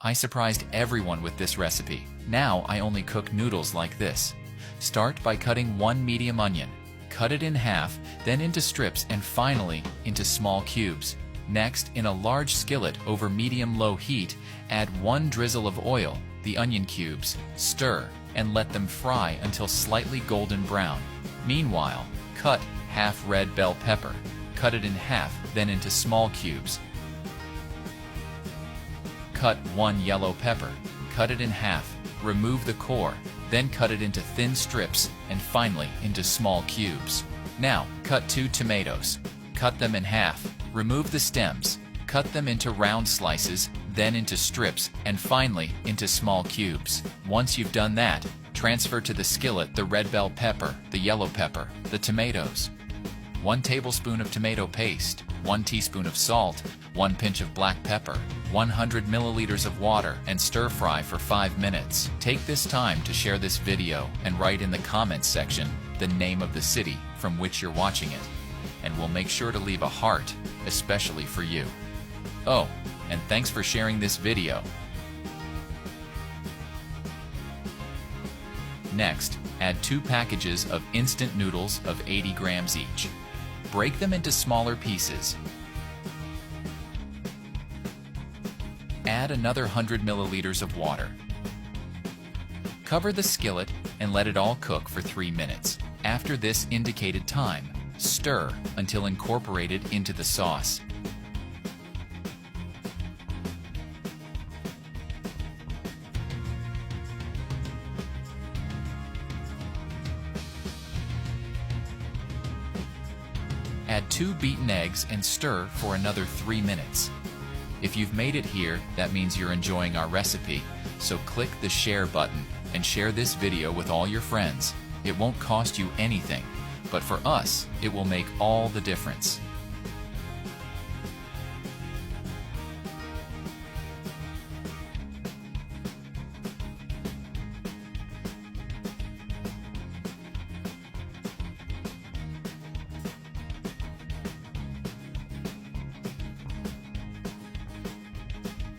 I surprised everyone with this recipe. Now I only cook noodles like this. Start by cutting one medium onion. Cut it in half, then into strips, and finally into small cubes. Next, in a large skillet over medium-low heat, add one drizzle of oil, the onion cubes, stir, and let them fry until slightly golden brown. Meanwhile, cut half red bell pepper. Cut it in half, then into small cubes. Cut one yellow pepper. Cut it in half. Remove the core, then cut it into thin strips, and finally into small cubes. Now, cut 2 tomatoes. Cut them in half. Remove the stems. Cut them into round slices, then into strips, and finally into small cubes. Once you've done that, transfer to the skillet the red bell pepper, the yellow pepper, the tomatoes, 1 tablespoon of tomato paste, 1 teaspoon of salt, 1 pinch of black pepper, 100 milliliters of water, and stir fry for 5 minutes. Take this time to share this video and write in the comments section the name of the city from which you're watching it. And we'll make sure to leave a heart, especially for you. Oh, and thanks for sharing this video. Next, add 2 packages of instant noodles of 80 grams each. Break them into smaller pieces. Add another 100 milliliters of water. Cover the skillet and let it all cook for 3 minutes. After this indicated time, stir until incorporated into the sauce. Add 2 beaten eggs and stir for another 3 minutes. If you've made it here, that means you're enjoying our recipe, so click the share button and share this video with all your friends. It won't cost you anything, but for us, it will make all the difference.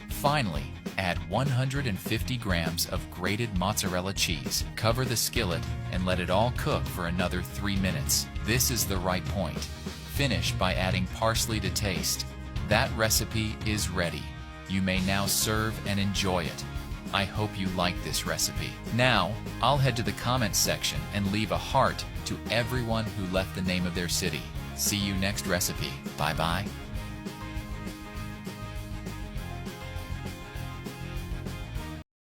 Finally, add 150 grams of grated mozzarella cheese. Cover the skillet and let it all cook for another 3 minutes. This is the right point. Finish by adding parsley to taste. That recipe is ready. You may now serve and enjoy it. I hope you like this recipe. Now, I'll head to the comments section and leave a heart to everyone who left the name of their city. See you next recipe. Bye-bye.